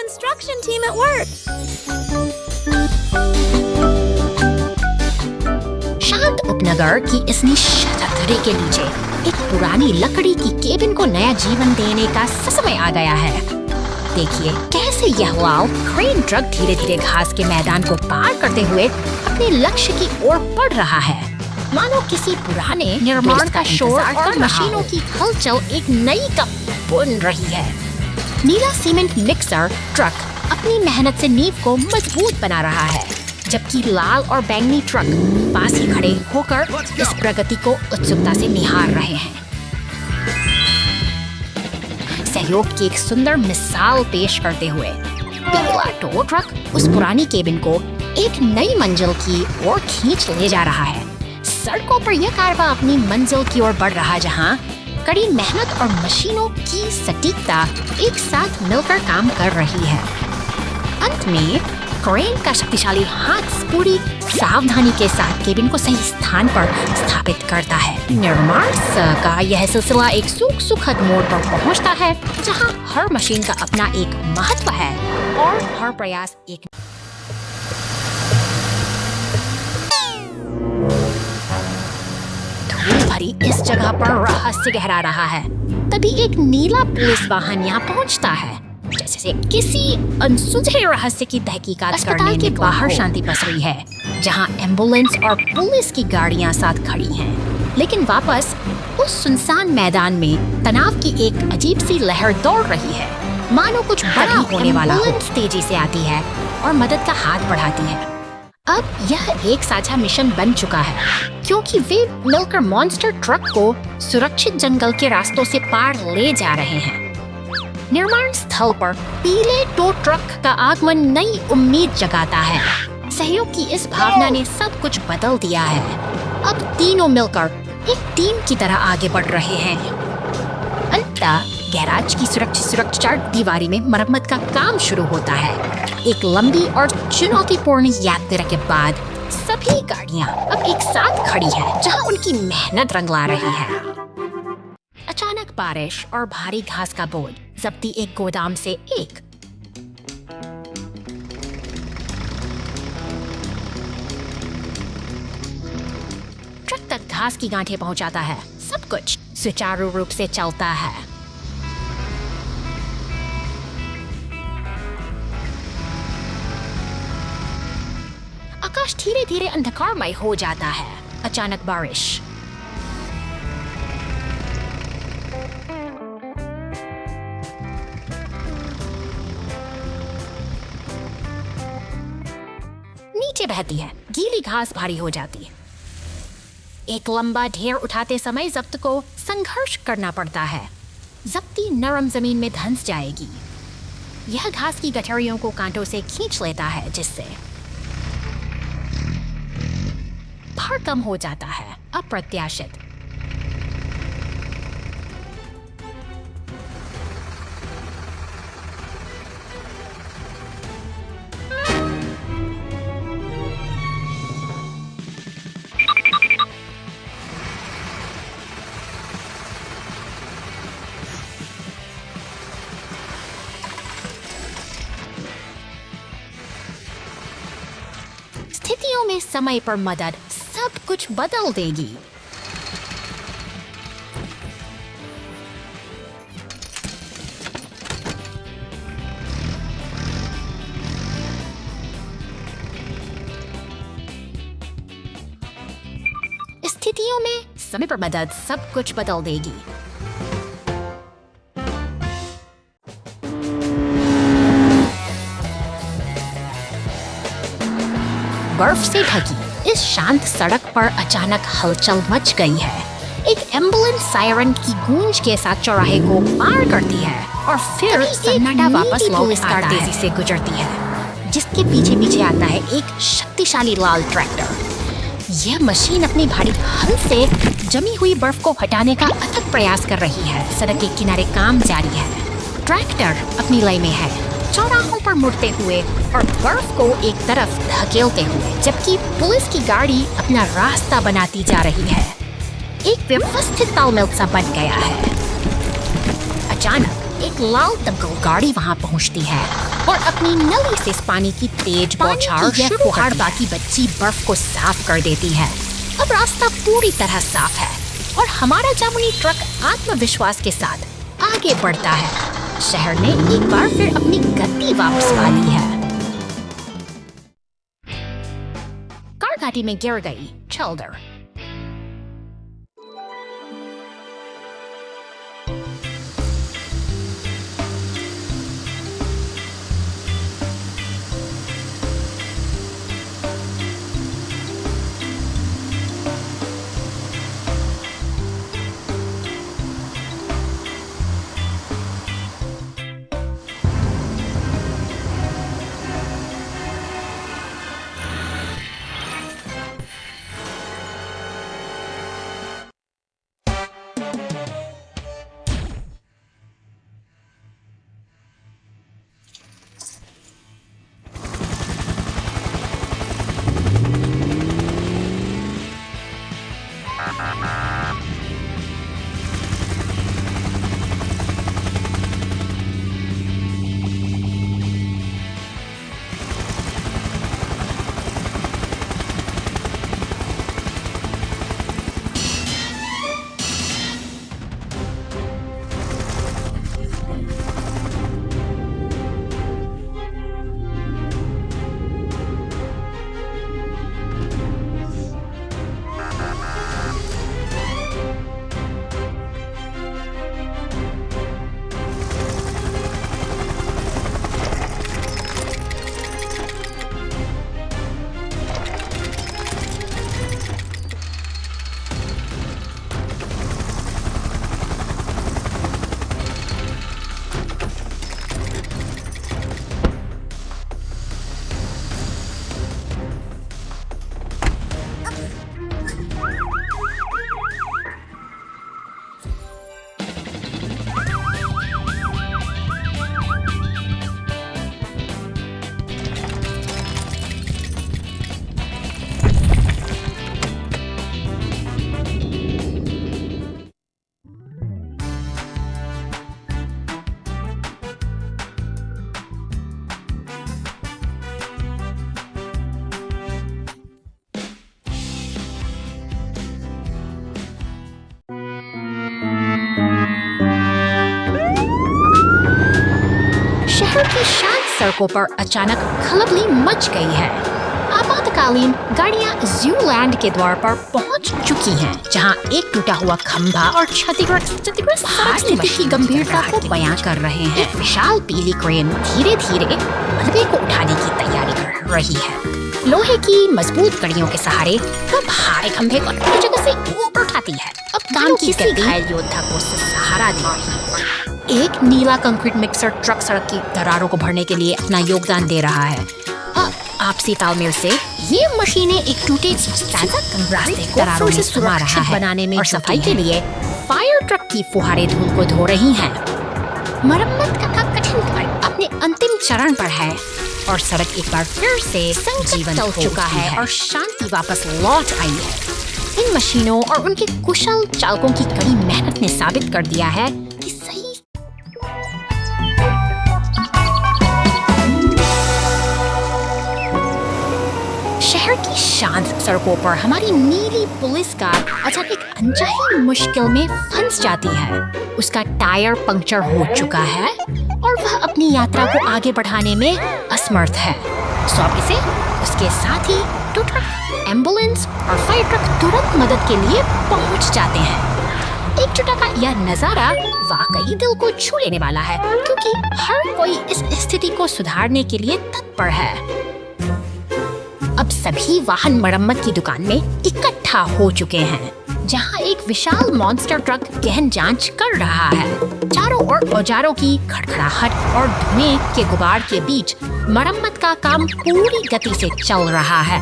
construction team at work. शांत उपनगर की इस निश्शब्दता के नीचे एक पुरानी लकड़ी की केबिन को नया जीवन देने का समय आ गया है। देखिए कैसे यह लाल क्रेन ट्रक धीरे धीरे घास के मैदान को पार करते हुए अपने लक्ष्य की ओर बढ़ रहा है। मानो किसी पुराने निर्माण का शोर और मशीनों की हलचल एक नई कप बुन रही है। नीला सीमेंट मिक्सर ट्रक अपनी मेहनत से नींव को मजबूत बना रहा है, जबकि लाल और बैंगनी ट्रक पास ही खड़े होकर इस प्रगति को उत्सुकता से निहार रहे हैं। सहयोग की एक सुंदर मिसाल पेश करते हुए पीला टो ट्रक उस पुरानी केबिन को एक नई मंजिल की ओर खींच ले जा रहा है। सड़कों पर यह कारवां अपनी मंजिल की ओर बढ़ रहा, जहां कड़ी मेहनत और मशीनों की सटीकता एक साथ मिलकर काम कर रही है। अंत में क्रेन का शक्तिशाली हाथ पूरी सावधानी के साथ केबिन को सही स्थान पर स्थापित करता है। निर्माण का यह सिलसिला एक सुखद मोड़ पर पहुंचता है, जहां हर मशीन का अपना एक महत्व है और हर प्रयास एक भरी इस जगह पर रहस्य गहरा रहा है। तभी एक नीला पुलिस वाहन यहाँ पहुँचता है, जैसे किसी अनसुलझे रहस्य की तहकीकात करने के बाहर शांति पसरी है, जहाँ एम्बुलेंस और पुलिस की गाड़ियाँ साथ खड़ी हैं। लेकिन वापस उस सुनसान मैदान में तनाव की एक अजीब सी लहर दौड़ रही है, मानो कुछ बड़ा होने वाला हो। एम्बुलेंस तेजी से आती है और मदद का हाथ बढ़ाती है। अब यह एक साझा मिशन बन चुका है, क्योंकि वे मिलकर मॉन्स्टर ट्रक को सुरक्षित जंगल के रास्तों से पार ले जा रहे हैं। निर्माण स्थल पर पीले टो ट्रक का आगमन नई उम्मीद जगाता है। सहयोग की इस भावना ने सब कुछ बदल दिया है। अब तीनों मिलकर एक टीम की तरह आगे बढ़ रहे हैं। अंततः गैराज की सुरक्षा दीवारी में मरम्मत का काम शुरू होता है। एक लंबी और चुनौतीपूर्ण यात्रा के बाद सभी गाड़ियां अब एक साथ खड़ी हैं, जहां उनकी मेहनत रंग ला रही है। अचानक बारिश और भारी घास का बोझ जब्ती एक गोदाम से एक ट्रक तक घास की गांठें पहुंचाता है। सब कुछ सुचारू रूप से चलता है। आकाश धीरे धीरे अंधकारमय हो जाता है। अचानक बारिश नीचे बहती है। गीली घास भारी हो जाती है। एक लंबा ढेर उठाते समय जब्त को संघर्ष करना पड़ता है। जब्ती नरम जमीन में धंस जाएगी। यह घास की गठरियों को कांटों से खींच लेता है, जिससे भार कम हो जाता है। अप्रत्याशित स्थितियों में समय पर मदद सब कुछ बदल देगी। स्थितियों में समय पर मदद सब कुछ बदल देगी। बर्फ से ढकी इस शांत सड़क पर अचानक हलचल मच गई है। एक एम्बुलेंस सायरन की गूंज के साथ चौराहे को पार करती है और फिर सन्नाटा वापस लौट आता तेजी से गुजरती है, जिसके पीछे पीछे आता है एक शक्तिशाली लाल ट्रैक्टर। यह मशीन अपनी भारी हल से जमी हुई बर्फ को हटाने का अथक प्रयास कर रही है। सड़क के किनारे काम जारी है। ट्रैक्टर अपनी लय में है, चौराहों पर मुड़ते हुए और बर्फ को एक तरफ धकेलते हुए, जबकि पुलिस की गाड़ी अपना रास्ता बनाती जा रही है। एक व्यवस्थित तालमेल सा बन गया है। अचानक एक लाल दमकल गाड़ी वहां पहुंचती है और अपनी नली से इस पानी की तेज बौछार से फुहार बाकी बची बर्फ को साफ कर देती है। अब रास्ता पूरी तरह साफ है और हमारा जामुनी ट्रक आत्मविश्वास के साथ आगे बढ़ता है। शहर ने एक बार फिर अपनी गति वापस पा ली है। कार घाटी में गिर गई। चल्डर की शांत सड़कों पर अचानक खलबली मच गई है। आपातकालीन गाड़ियां ज़ूलैंड के द्वार पर पहुंच चुकी हैं, जहां एक टूटा हुआ खंभा और क्षतिग्रस्त स्थिति की गंभीरता को बयां कर रहे हैं। एक विशाल पीली क्रेन धीरे धीरे मलबे को उठाने की तैयारी कर रही है। लोहे की मजबूत कड़ियों के सहारे वह भारी खंभे को अपनी जगह से ऊपर उठाती है। अब काम की घायल योद्धा को सहारा दे रही है। एक नीला कंक्रीट मिक्सर ट्रक सड़क की दरारों को भरने के लिए अपना योगदान दे रहा है। आपसी तालमेल से ये मशीनें एक टूटे रास्ते को दरारों से सुरक्षित बनाने में और सफाई के लिए फायर ट्रक की फुहारे धूल को धो रही हैं। मरम्मत का कठिन कार्य अपने अंतिम चरण पर है और सड़क एक बार फिर से संजीवन टल चुका है और शांति वापस लौट आई है। इन मशीनों और उनके कुशल चालकों की कड़ी मेहनत ने साबित कर दिया है कि सही शहर की शांत सड़कों पर हमारी नीली पुलिस कार अचानक अनचाही मुश्किल में फंस जाती है। उसका टायर पंक्चर हो चुका है और वह अपनी यात्रा को आगे बढ़ाने में असमर्थ है। स्वाभाविक से उसके साथ ही टो ट्रक, एम्बुलेंस और फायर ट्रक तुरंत मदद के लिए पहुंच जाते हैं। एकजुटता का यह नजारा वाकई दिल को छू लेने वाला है, क्योंकि हर कोई इस स्थिति को सुधारने के लिए तत्पर है। अब सभी वाहन मरम्मत की दुकान में इकट्ठा हो चुके हैं, जहां एक विशाल मॉन्स्टर ट्रक गहन जांच कर रहा है। चारों ओर औजारों की खड़खड़ाहट और धुएं के गुबार के बीच मरम्मत का काम पूरी गति से चल रहा है।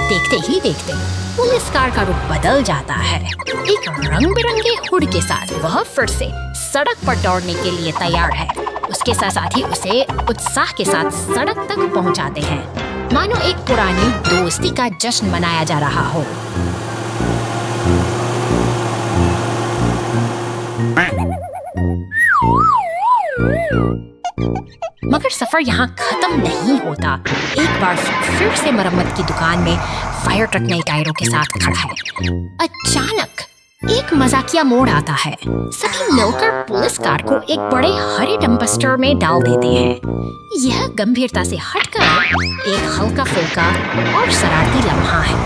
देखते ही देखते पुलिस कार का रुख बदल जाता है। एक रंग बिरंगे हुड के साथ वह फिर से सड़क पर दौड़ने के लिए तैयार है। उसके साथ ही उसे उत्साह के साथ सड़क तक पहुंचाते हैं। मानो एक पुरानी दोस्ती का जश्न मनाया जा रहा हो। मगर सफर यहाँ खत्म नहीं होता। एक बार फिर से मरम्मत की दुकान में फायर ट्रक नए टायरों के साथ खड़ा है। अचानक एक मजाकिया मोड़ आता है। सभी मिलकर पुलिस कार को एक बड़े हरे डंपस्टर में डाल देते हैं। यह गंभीरता से हटकर एक हल्का फुल्का और शरारती लम्हा है।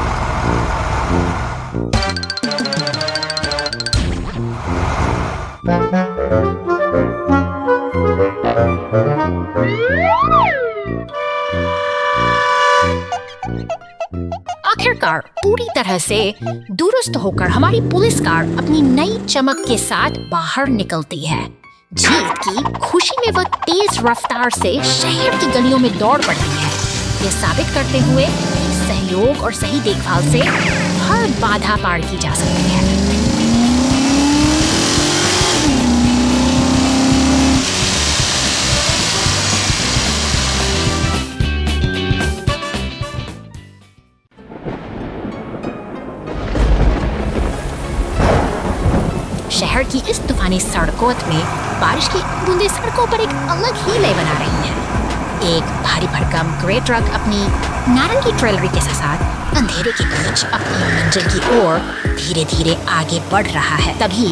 आखिरकार पूरी तरह से दुरुस्त होकर हमारी पुलिस कार अपनी नई चमक के साथ बाहर निकलती है। जीत की खुशी में वह तेज रफ्तार से शहर की गलियों में दौड़ पड़ती है, ये साबित करते हुए कि सहयोग और सही देखभाल से हर बाधा पार की जा सकती है। शहर की इस तूफानी सड़कों में बारिश की बूंदें सड़कों पर एक अलग ही लय बना रही हैं। एक भारी भरकम ग्रे ट्रक अपनी नारंगी ट्रेलरी के साथ अंधेरे के बीच अपनी मंजिल की ओर धीरे धीरे आगे बढ़ रहा है। तभी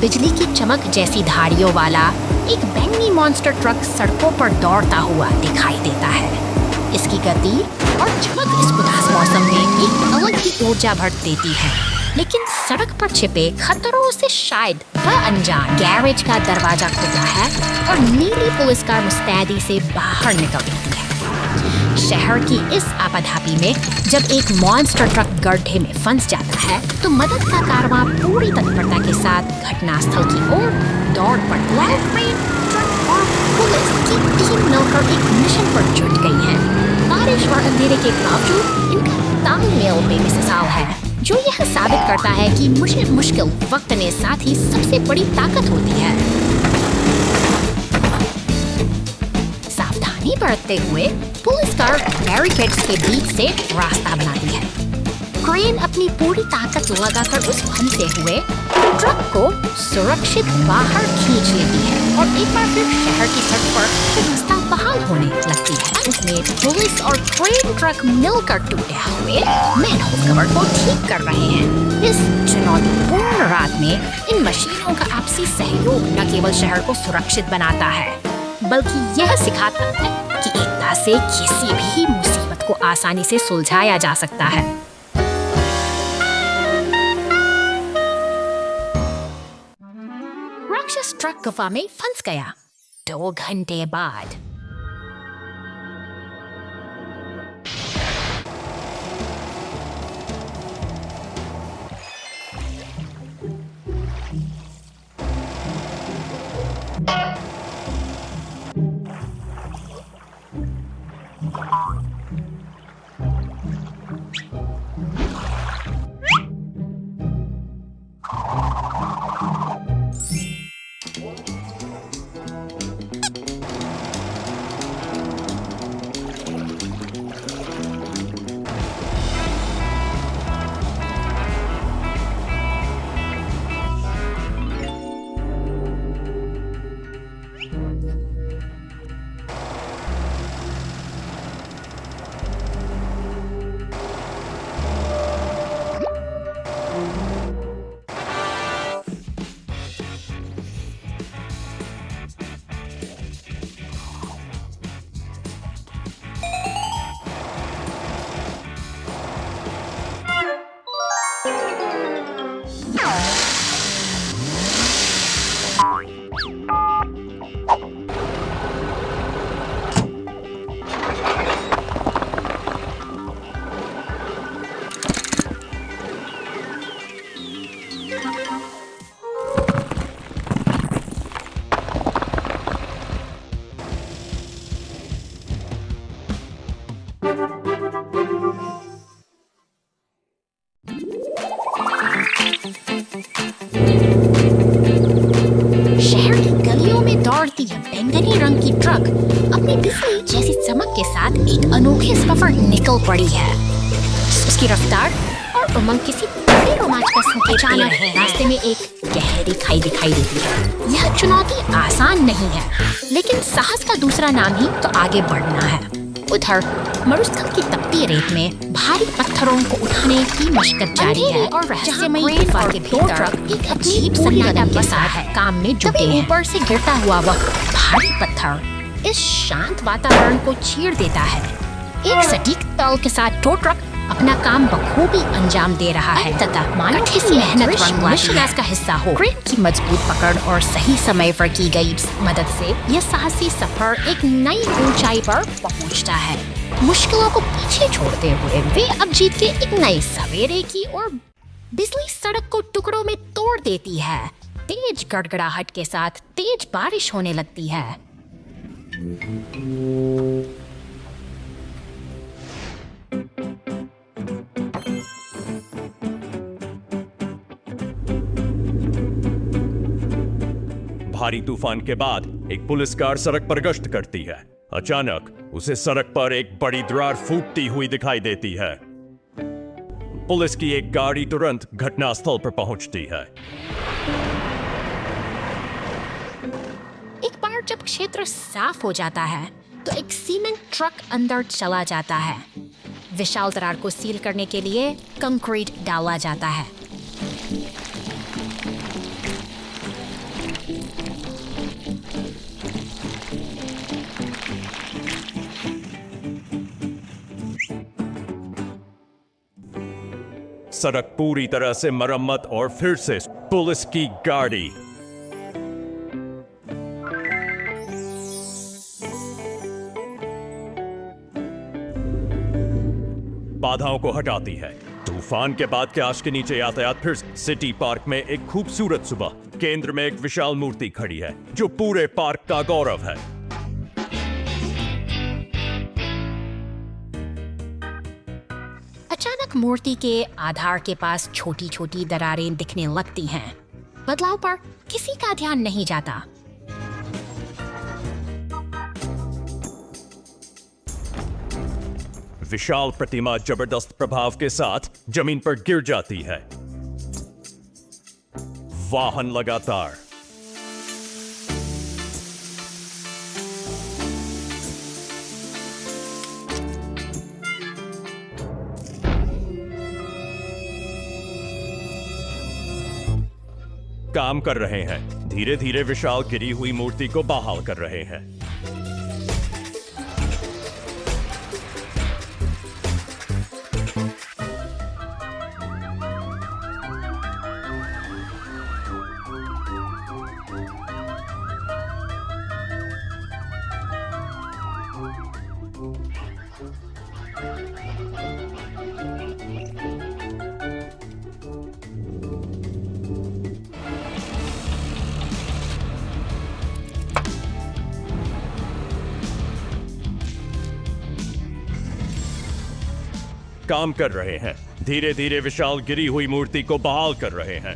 बिजली की चमक जैसी धारियों वाला एक बैंगनी मॉन्स्टर ट्रक सड़कों पर दौड़ता हुआ दिखाई देता है। इसकी गति और चमक इस उदास मौसम में एक अलग ही ऊर्जा भर देती है। लेकिन सड़क पर छिपे खतरों से शायद वह अनजान। गैरेज का दरवाजा खुलता है और नीली पुलिस कार मुस्तैदी से बाहर निकलती है। शहर की इस आपाधापी में जब एक मॉन्स्टर ट्रक गड्ढे में फंस जाता है तो मदद का कारवां पूरी तत्परता के साथ घटनास्थल की ओर दौड़ पड़ता है। ट्रक और पुलिस की टीम मिलकर एक मिशन पर जुट गई है। बारिश और अंधेरे के बावजूद इनका तालमेल बेमिसाल है, जो यह साबित करता है कि मुश्किल वक्त में साथ ही सबसे बड़ी ताकत होती है। सावधानी बरतते हुए पुलिस कार बैरिकेड्स के बीच से रास्ता बनाती है। क्रेन अपनी पूरी ताकत लगाकर उस फंसे हुए ट्रक को सुरक्षित बाहर खींच लेती है और एक बार फिर शहर की सड़क पर व्यवस्था बहाल होने लगती है। उसमें पुलिस और क्रेन ट्रक मिलकर टूटे हुए मैनहोल कवर को ठीक कर रहे हैं। इस चुनौतीपूर्ण रात में इन मशीनों का आपसी सहयोग न केवल शहर को सुरक्षित बनाता है, बल्कि यह सिखाता है कि एकता से किसी भी मुसीबत को आसानी से सुलझाया जा सकता है। राक्षस ट्रक गुफा में फंस गया। 2 घंटे बाद शहर की गलियों में दौड़ती है बैंगनी रंग की ट्रक अपनी बिजली जैसी चमक के साथ एक अनोखे सफर निकल पड़ी है। उसकी रफ्तार और उमंग किसी बड़े रोमांच का संकेत दे रहे हैं। रास्ते में एक गहरी खाई दिखाई देती है। यह चुनौती आसान नहीं है, लेकिन साहस का दूसरा नाम ही तो आगे बढ़ना है। उधर मरुस्थल की तपती रेत में भारी पत्थरों को उठाने की मशक्कत जारी है और रहस्यमयी गुफा के भीतर एक अजीब सन्नाटा के साथ काम में जुटे हैं। ऊपर से गिरता हुआ वह भारी पत्थर इस शांत वातावरण को चीर देता है। एक सटीक ताल के साथ टो ट्रक अपना काम बखूबी अंजाम दे रहा है तथा कठिन मेहनत मिशन का हिस्सा हो। क्रेन की मजबूत पकड़ और सही समय पर की गई मदद से यह साहसी सफर एक नई ऊंचाई पर पहुंचता है। मुश्किलों को पीछे छोड़ते हुए वे अब जीत के एक नए सवेरे की ओर। बिजली सड़क को टुकड़ों में तोड़ देती है। तेज गड़गड़ाहट के साथ तेज बारिश होने लगती है। भारी तूफान के बाद एक पुलिस कार सड़क पर गश्त करती है। अचानक उसे सड़क पर एक बड़ी दरार फूटती हुई दिखाई देती है। पुलिस की एक गाड़ी तुरंत घटनास्थल पर पहुंचती है। एक बार जब क्षेत्र साफ हो जाता है तो एक सीमेंट ट्रक अंदर चला जाता है। विशाल दरार को सील करने के लिए कंक्रीट डाला जाता है। सड़क पूरी तरह से मरम्मत और फिर से पुलिस की गाड़ी। बाधाओं को हटाती है। तूफान के बाद के आश के नीचे यातायात फिर सिटी पार्क में एक खूबसूरत सुबह। केंद्र में एक विशाल मूर्ति खड़ी है जो पूरे पार्क का गौरव है। अचानक मूर्ति के आधार के पास छोटी छोटी दरारें दिखने लगती हैं। बदलाव पर किसी का ध्यान नहीं जाता। विशाल प्रतिमा जबरदस्त प्रभाव के साथ जमीन पर गिर जाती है। वाहन लगातार काम कर रहे हैं। धीरे धीरे विशाल गिरी हुई मूर्ति को बहाल कर रहे हैं। काम कर रहे हैं। धीरे धीरे विशाल गिरी हुई मूर्ति को बहाल कर रहे हैं।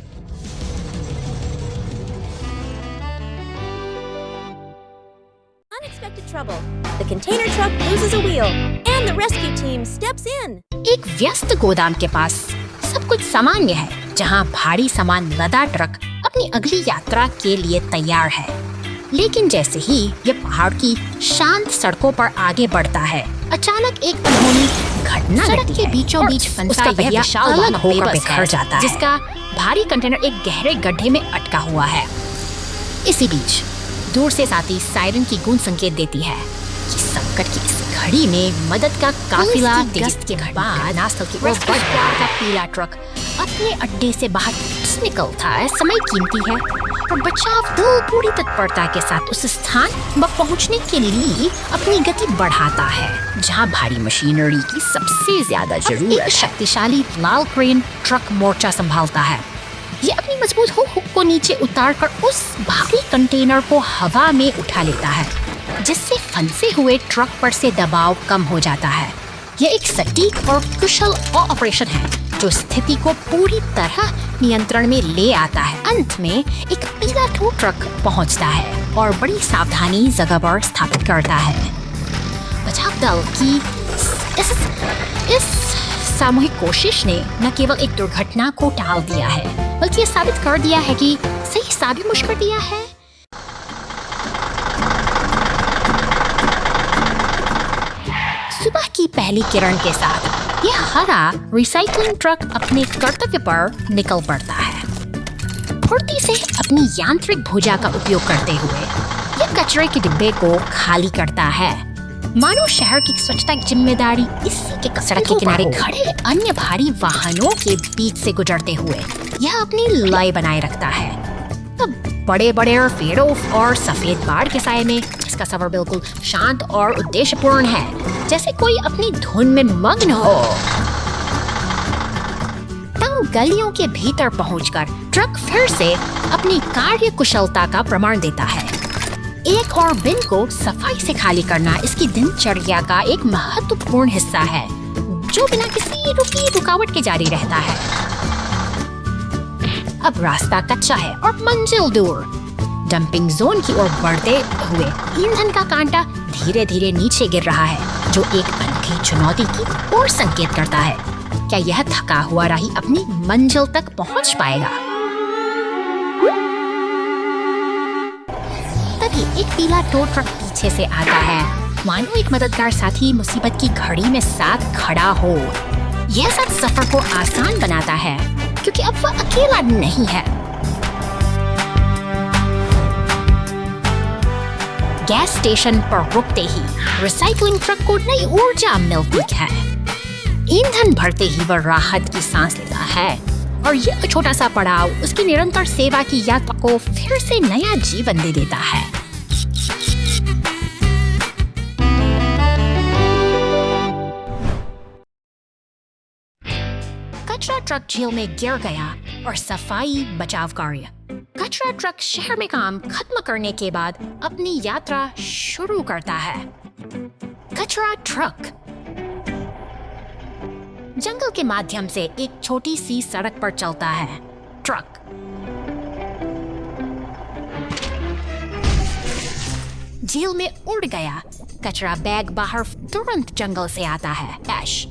Unexpected trouble. The container truck loses a wheel and the rescue team steps in. एक व्यस्त गोदाम के पास सब कुछ सामान्य है, जहां भारी सामान लदा ट्रक अपनी अगली यात्रा के लिए तैयार है। लेकिन जैसे ही यह पहाड़ की शांत सड़कों पर आगे बढ़ता है, अचानक एक अनहोनी घटना घटती है। बीचों बीच फंसा यह विशाल वाहन होकर बिखर जाता है, जिसका भारी कंटेनर एक गहरे गड्ढे में अटका हुआ है। इसी बीच दूर से साथी सायरन की गूंज संकेत देती है कि संकट की इस घड़ी में मदद का काफिला गश्त के बाद नास्तल की ओर बढ़ रहा का पीला ट्रक अपने अड्डे से बाहर निकलता है। समय कीमती है और बचाव दल पूरी तत्परता के साथ उस स्थान पर पहुंचने के लिए अपनी गति बढ़ाता है जहां भारी मशीनरी की सबसे ज्यादा जरूरत है। शक्तिशाली लाल क्रेन ट्रक मोर्चा संभालता है। ये अपनी मजबूत हुक को नीचे उतारकर उस भारी कंटेनर को हवा में उठा लेता है, जिससे फंसे हुए ट्रक पर से दबाव कम हो जाता है। यह एक सटीक और कुशल ऑपरेशन है जो स्थिति को पूरी तरह नियंत्रण में ले आता है। अंत में एक पीला टो ट्रक पहुंचता है और बड़ी सावधानी जगह पर स्थापित करता है। बचाव दल की इस सामूहिक कोशिश ने न केवल एक दुर्घटना को टाल दिया है, बल्कि ये साबित कर दिया है कि सही साबित कर दिया है। सुबह की पहली किरण के साथ यह हरा रिसाइकलिंग ट्रक अपने कर्तव्य पर निकल पड़ता है। फुर्ती से अपनी यांत्रिक भुजा का उपयोग करते हुए यह कचरे के डिब्बे को खाली करता है, मानो शहर की स्वच्छता की जिम्मेदारी इसी के सड़क के किनारे खड़े अन्य भारी वाहनों के बीच से गुजरते हुए यह अपनी लय बनाए रखता है। तब बड़े बड़े पेड़ों और सफेद बाढ़ के साए में इसका सफर बिल्कुल शांत और उद्देश्यपूर्ण है, जैसे कोई अपनी धुन में मग्न हो। तंग गलियों के भीतर पहुंचकर ट्रक फिर से अपनी कार्य कुशलता का प्रमाण देता है। एक और बिन को सफाई से खाली करना इसकी दिनचर्या का एक महत्वपूर्ण हिस्सा है, जो बिना किसी रुकावट के जारी रहता है। अब रास्ता कच्चा है और मंजिल दूर। डंपिंग जोन की ओर बढ़ते हुए ईंधन का कांटा धीरे धीरे नीचे गिर रहा है, जो एक अनोखी चुनौती की ओर संकेत करता है। क्या यह थका हुआ राही अपनी मंजिल तक पहुंच पाएगा? तभी एक पीला टो ट्रक पीछे से आता है, मानो एक मददगार साथी मुसीबत की घड़ी में साथ खड़ा हो। यह सब सफर को आसान बनाता है, क्योंकि अब वह अकेला नहीं है। गैस स्टेशन पर रुकते ही रिसाइकलिंग ट्रक को नई ऊर्जा मिलती है। ईंधन भरते ही वह राहत की सांस लेता है, और यह छोटा सा पड़ाव उसकी निरंतर सेवा की यात्रा को फिर से नया जीवन दे देता है। कचरा ट्रक झील में गिर गया और सफाई बचाव कार्य। कचरा ट्रक शहर में काम खत्म करने के बाद अपनी यात्रा शुरू करता है। कचरा ट्रक जंगल के माध्यम से एक छोटी सी सड़क पर चलता है। ट्रक झील में उड़ गया। कचरा बैग बाहर तुरंत जंगल से आता है। ऐश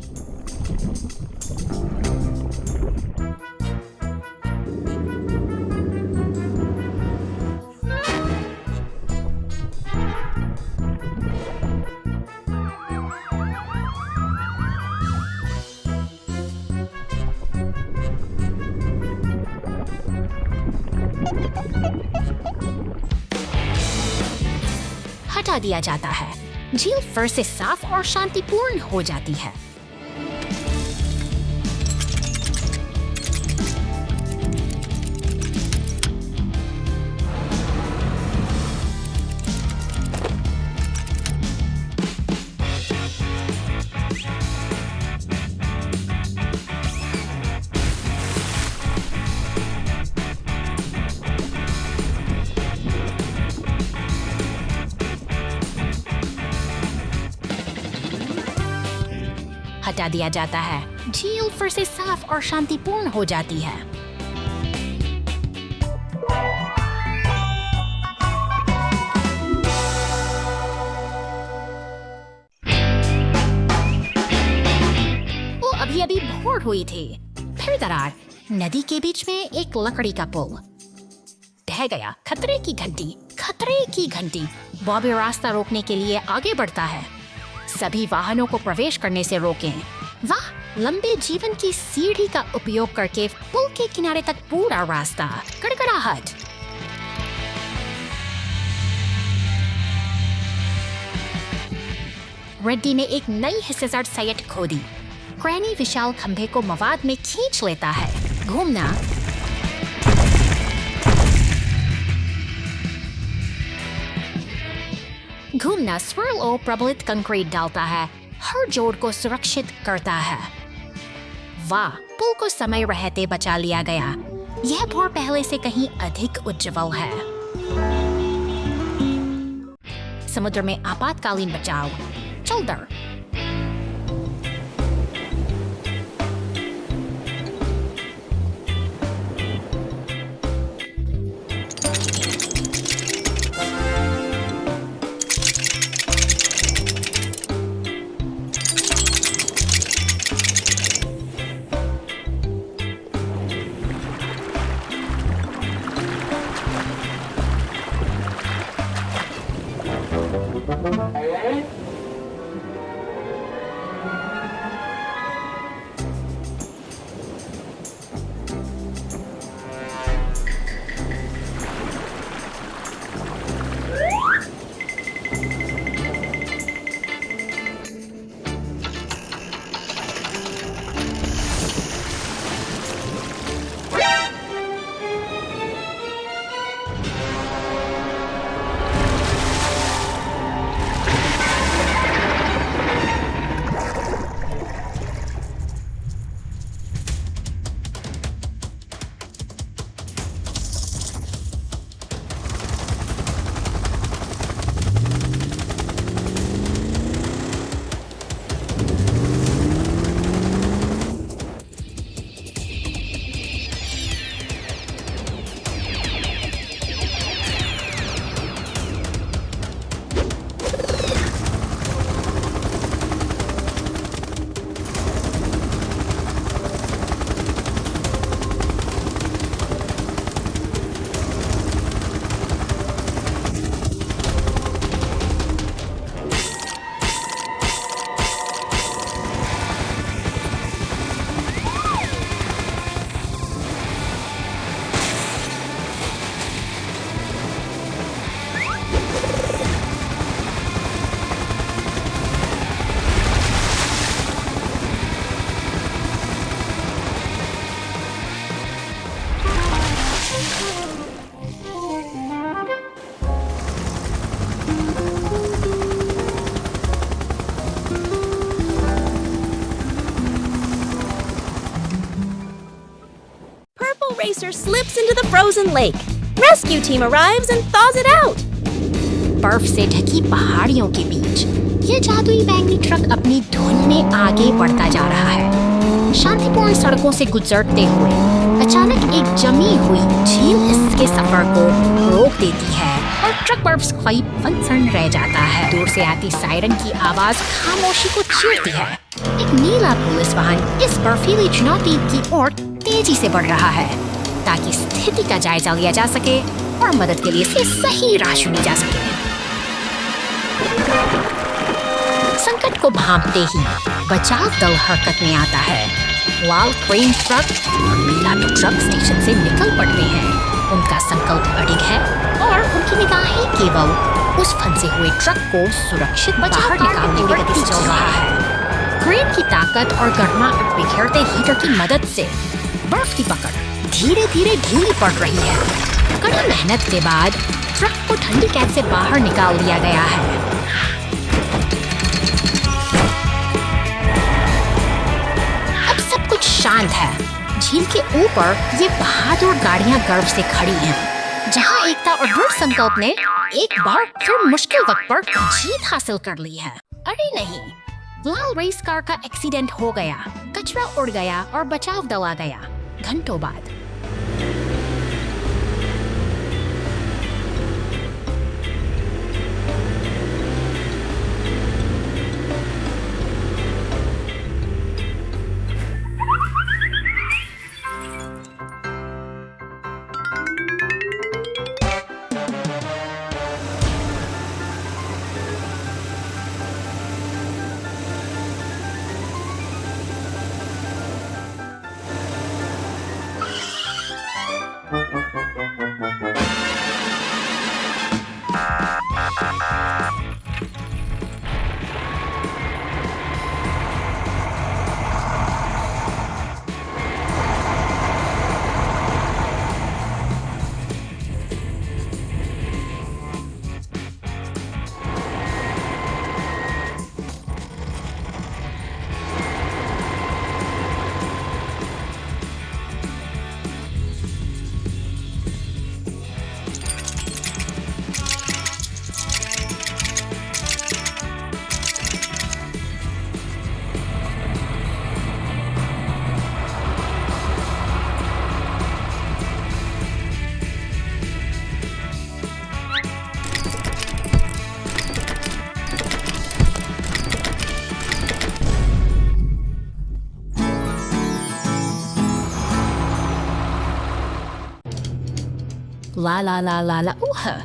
हटा दिया जाता है। झील फिर से साफ और शांतिपूर्ण हो जाती है। हटा दिया जाता है। झील फिर से साफ और शांतिपूर्ण हो जाती है। वो अभी भोर हुई थी। फिर दरार। नदी के बीच में एक लकड़ी का पुल ढह गया। खतरे की घंटी। बॉबी रास्ता रोकने के लिए आगे बढ़ता है। सभी वाहनों को प्रवेश करने से रोकें। वाह, लंबे जीवन की सीढ़ी का उपयोग करके पुल के किनारे तक पूरा रास्ता। कड़कड़ाहट। रेड्डी ने एक नई हिस्सेदार साइट खोदी। क्रैनी विशाल खंभे को मवाद में खींच लेता है। घूमना स्विर्ल और प्रबलित कंक्रीट डालता है। हर जोड़ को सुरक्षित करता है। वाह, पुल को समय रहते बचा लिया गया। यह भोर पहले से कहीं अधिक उज्जवल है। समुद्र में आपातकालीन बचाव। चौदर racer slips into the frozen lake. Rescue team arrives and thaws it out. बर्फ से ढकी पहाड़ियों के बीच ये जादुई बैंगनी ट्रक अपनी धुन में आगे बढ़ता जा रहा है। शांतिपूर्ण सड़कों से गुजरते हुए अचानक एक जमी हुई झील इसके सफर को रोक देती है और ट्रक बर्फ से फनसन रह जाता है। दूर से आती सायरन की आवाज खामोशी को चीरती है। एक नीला पुलिस वाहन इस बर्फीली चुनौती की ओर तेजी से बढ़ रहा है ताकि स्थिति का जायजा लिया जा सके और मदद के लिए इसे सही राह चुनी जा सके। संकट को भांपते ही बचाव दल हरकत में आता है। लाल क्रेन ट्रक और नीला ट्रक स्टेशन से निकल पड़ते हैं। उनका संकल्प अडिग है और उनकी निगाहें केवल उस फंसे हुए ट्रक को सुरक्षित बाहर निकालने की गति से चल रहा है। क्रेन की ताकत और गर्माहट बिखेरते हीटर की मदद से बर्फ की पकड़ धीरे धीरे ढीली पड़ रही है। कड़ी मेहनत के बाद ट्रक को ठंडी कैद से बाहर निकाल दिया गया है। अब सब कुछ शांत है। झील के ऊपर ये बहादुर गाड़ियां गर्व से खड़ी हैं, जहां एकता और दृढ़ संकल्प ने एक बार फिर मुश्किल वक्त पर जीत हासिल कर ली है। अरे नहीं, लाल रेस कार का एक्सीडेंट हो गया, कचरा उड़ गया और बचाव दल आ गया घंटों बाद। La la la la la ooh.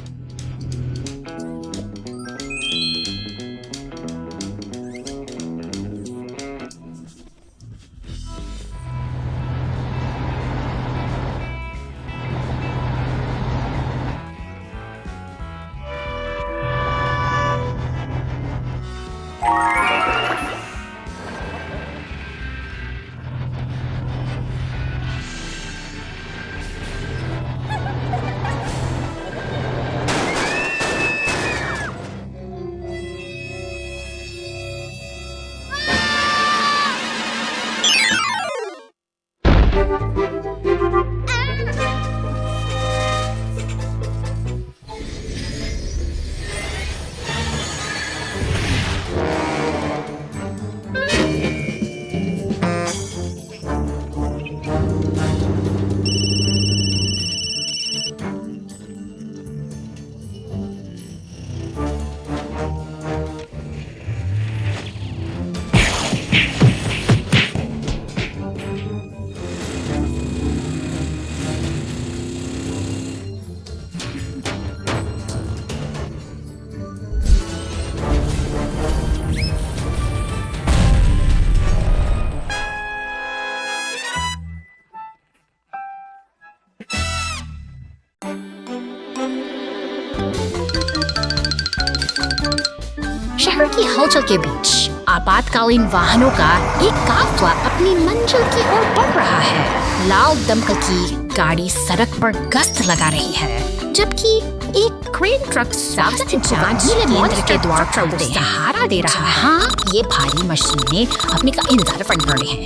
शहर की हलचल के बीच आपातकालीन वाहनों का एक काफिला अपनी मंजिल की ओर बढ़ रहा है। लाल दमकल की गाड़ी सड़क पर गश्त लगा रही है, जबकि एक क्रेन ट्रक स्वास्थ्य जांच केंद्र के द्वार पर सहारा दे रहा है। हाँ, ये भारी मशीनें अपने का इंतजार कर रहे हैं।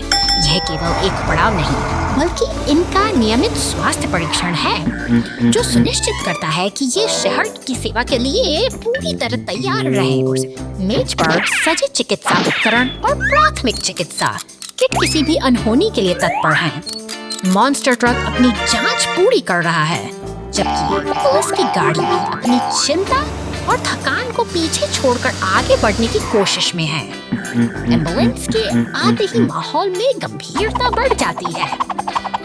यह केवल एक पड़ाव नहीं, बल्कि इनका नियमित स्वास्थ्य परीक्षण है, जो सुनिश्चित करता है कि ये शहर की सेवा के लिए पूरी तरह तैयार रहे। मेज पर सजे चिकित्सा उपकरण और प्राथमिक चिकित्सा किट किसी भी अनहोनी के लिए तत्पर हैं। मॉन्स्टर ट्रक अपनी जांच पूरी कर रहा है, जबकि पुलिस की गाड़ी अपनी चिंता और थकान को पीछे छोड़कर आगे बढ़ने की कोशिश में है। एम्बुलेंस के आते ही माहौल में गंभीरता बढ़ जाती है।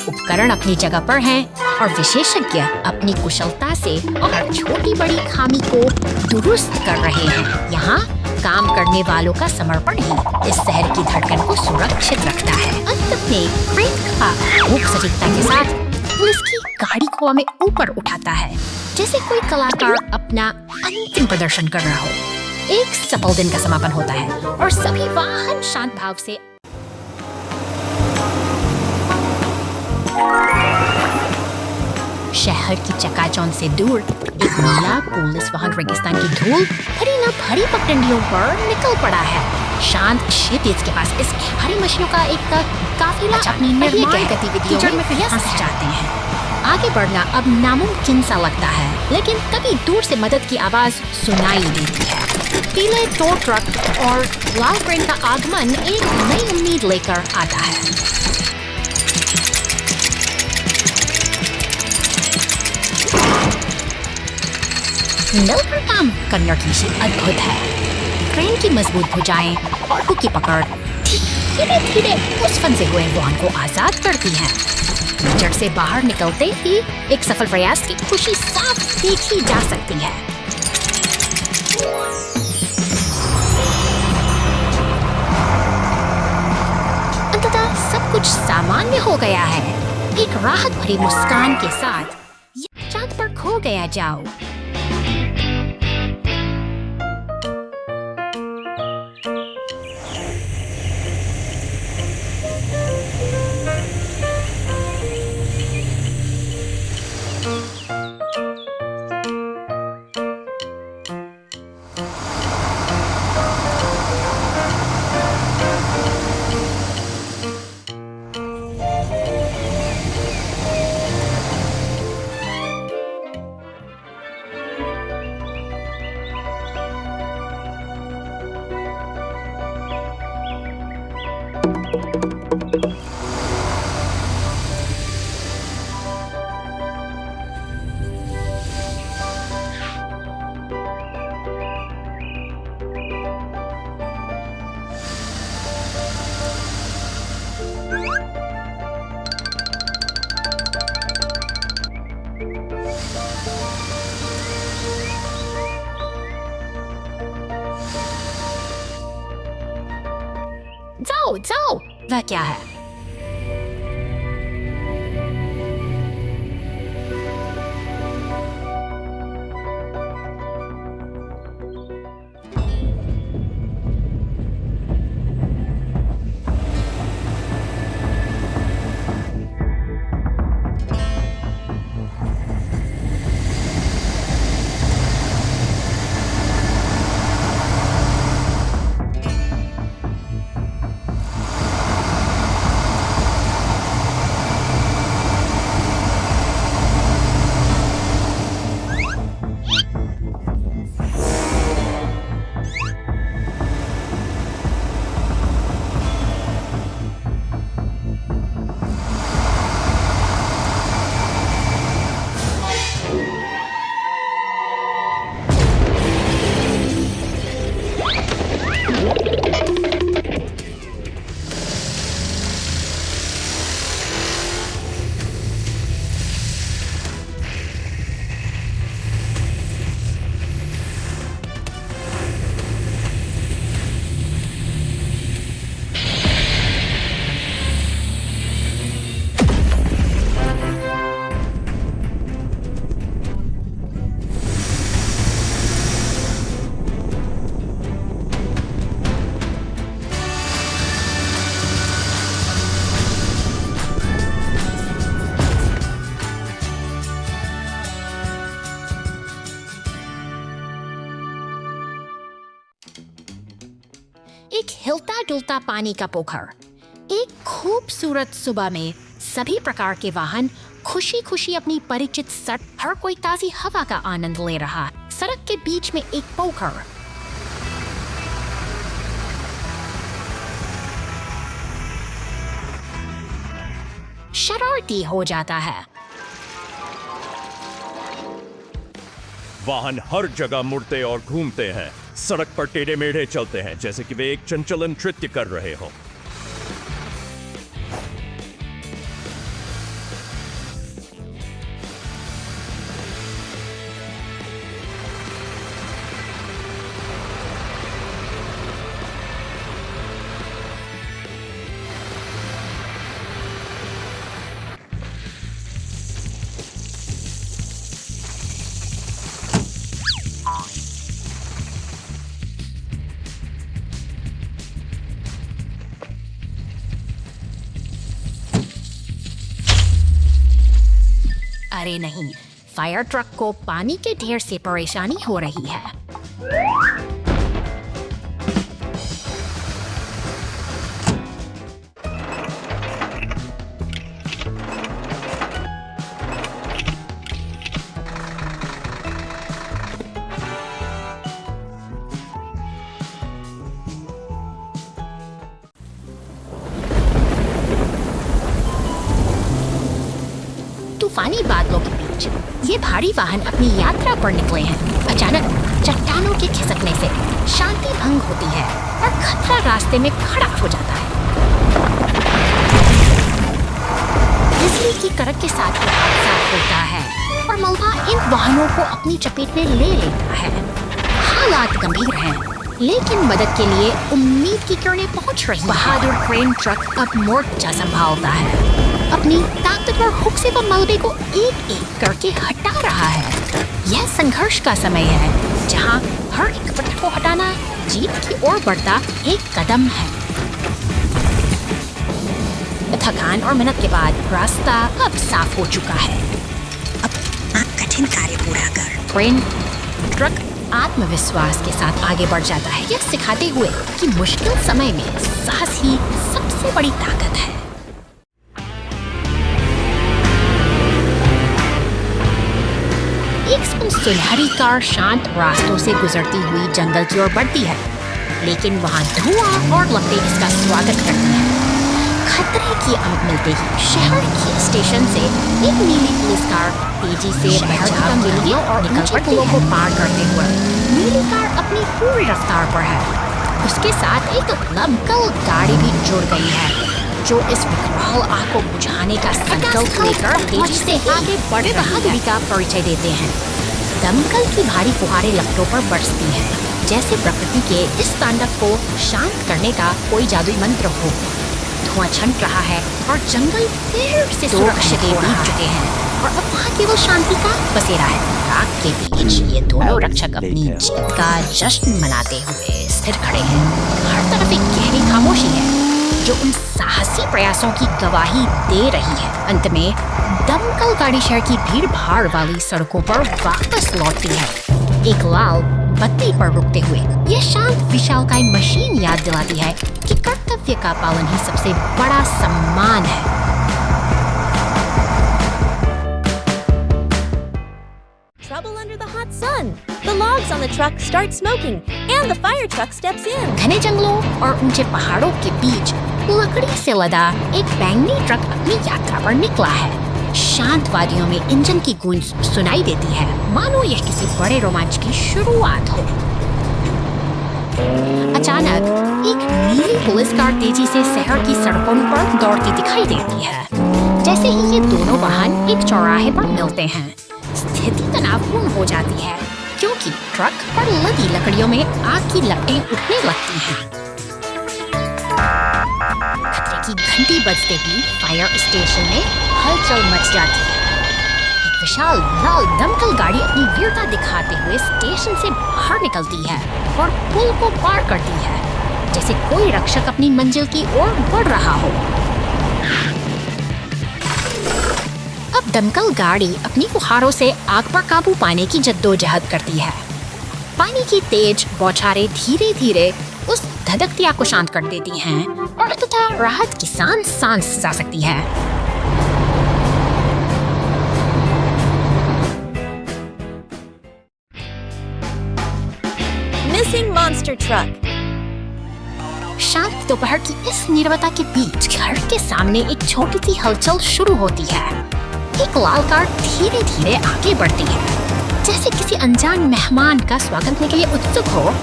उपकरण अपनी जगह पर हैं और विशेषज्ञ अपनी कुशलता से हर छोटी बड़ी खामी को दुरुस्त कर रहे हैं। यहाँ काम करने वालों का समर्पण ही इस शहर की धड़कन को सुरक्षित रखता है। अंत में क्रेन का भूख सटीकता के साथ पुलिस की गाड़ी को हमें ऊपर उठाता है, जैसे कोई कलाकार अपना अंतिम प्रदर्शन कर रहा हो। एक सफल दिन का समापन होता है और सभी वाहन शांत भाव से शहर की चकाचौंध से दूर एक नीला पुलिस वाहन रेगिस्तान की धूल भरी न भरी पगडंडियों पर निकल पड़ा है। शांत क्षितिज के पास इस भारी मशीनों का एक काफिला अपनी निर्माण गतिविधियों में फंस जाते हैं। आगे बढ़ना अब नामुमकिन सा लगता है, लेकिन तभी दूर से मदद की आवाज सुनाई देती है। पीले टो ट्रक और लाल क्रेन का आगमन एक नई उम्मीद लेकर आता है। मिलकर काम करने की शी अद्भुत है। क्रेन की मजबूत भुजाएं और हुक की पकड़ धीरे धीरे उस फंसे हुए वाहन को आजाद करती है। कीचड़ से बाहर निकलते ही एक सफल प्रयास की खुशी साफ देखी जा सकती है। अंततः सब कुछ सामान्य हो गया है। एक राहत भरी मुस्कान के साथ चांद पर खो गया जाओ। जाओ जाओ, वह क्या है? डुलता पानी का पोखर। एक खूबसूरत सुबह में सभी प्रकार के वाहन खुशी खुशी अपनी परिचित सड़क, हर कोई ताजी हवा का आनंद ले रहा है। सड़क के बीच में एक पोखर। शरारती हो जाता है। वाहन हर जगह मुड़ते और घूमते हैं, सड़क पर टेढ़े मेढ़े चलते हैं जैसे कि वे एक चंचल नृत्य कर रहे हों। अरे नहीं, फायर ट्रक को पानी के ढेर से परेशानी हो रही है। तूफानी बादलों के बीच ये भारी वाहन अपनी यात्रा पर निकले हैं। अचानक चट्टानों के खिसकने से शांति भंग होती है और खतरा रास्ते में खड़ा हो जाता है। बिजली की कड़क के साथ ये हादसा होता है और मलबा इन वाहनों को अपनी चपेट में ले लेता है। हालात गंभीर हैं, लेकिन मदद के लिए उम्मीद की किरणें पहुंच रही हैं। बहादुर क्रेन ट्रक अब मोर्चा संभालता है। अपनी ताकतवर हुक से वो मलबे को एक एक करके हटा रहा है। यह संघर्ष का समय है, जहां हर एक पत्थर को हटाना जीत की ओर बढ़ता एक कदम है। थकान और मेहनत के बाद रास्ता अब साफ हो चुका है। अब कठिन कार्य पूरा कर क्रेन ट्रक आत्मविश्वास के साथ आगे बढ़ जाता है, यह सिखाते हुए कि मुश्किल समय में साहस ही सबसे बड़ी ताकत है। एक सुनहरी कार शांत रास्तों से गुजरती हुई जंगल की ओर बढ़ती है, लेकिन वहां धुआं और लपटें इसका स्वागत करती हैं। खतरे की आग मिलते ही शहर के स्टेशन से एक नीली पुलिस कार तेजी से बचाव के लिए और निकल पुलों को पार करते हुए। नीली कार अपनी पूरी रफ्तार पर है। उसके साथ एक दमकल गाड़ी भी जुड़ गई है, जो इस विकराल आग को बुझाने का संकल्प लेकर तेजी से आगे बढ़े बहादुरी का परिचय देते हैं। दमकल की भारी फुहारें लपटों पर बरसती हैं, जैसे प्रकृति के इस तांडव को शांत करने का कोई जादुई मंत्र हो। धुआं छंट रहा है और जंगल फिर से सुरक्षित बीत चुके हैं और अब वहाँ केवल शांति का बसेरा है। रात के बीच ये दोनों रक्षक अपनी जीत का जश्न मनाते हुए स्थिर खड़े हैं। हर तरफ एक गहरी खामोशी है, जो उन साहसी प्रयासों की गवाही दे रही है। अंत में दमकल गाड़ी शहर की भीड़ भाड़ वाली सड़कों पर वापस लौटती है, एक लाल बत्ती पर रुकते हुए। यह शांत विशालकाय मशीन याद दिलाती है कि कर्तव्य का पालन ही सबसे बड़ा सम्मान है। Trouble under the hot sun. The logs on the truck start smoking, and the fire truck steps in. घने जंगलों और ऊंचे पहाड़ों के बीच लकड़ी से लदा एक बैंगनी ट्रक अपनी यात्रा पर निकला है। शांत वादियों में इंजन की गूंज सुनाई देती है, मानो यह किसी बड़े रोमांच की शुरुआत हो। अचानक एक नीली पुलिस कार तेजी से शहर की सड़कों पर दौड़ती दिखाई देती है। जैसे ही ये दोनों वाहन एक चौराहे पर मिलते हैं, स्थिति तनावपूर्ण हो जाती है, क्योंकि ट्रक पर लदी लकड़ियों में आग की लपटें उठने लगती हैं। खतरे की घंटी बजते ही फायर स्टेशन में हलचल मच जाती है। एक विशाल लाल दमकल गाड़ी अपनी वीरता दिखाते हुए स्टेशन से बाहर निकलती है और पुल को पार करती है, जैसे कोई रक्षक अपनी मंजिल की ओर बढ़ रहा हो। अब दमकल गाड़ी अपनी फुहारों से आग पर काबू पाने की जद्दोजहद करती है। पानी की तेज बौछारें धीरे धीरे उस धधकती आग को शांत कर देती हैं और तथा राहत की सांस जा सकती है। Missing monster truck. शांत दोपहर की इस नीरवता के बीच घर के सामने एक छोटी सी हलचल शुरू होती है। एक लाल कार धीरे धीरे आगे बढ़ती है, जैसे किसी अनजान मेहमान का स्वागत करने के लिए उत्सुक हो,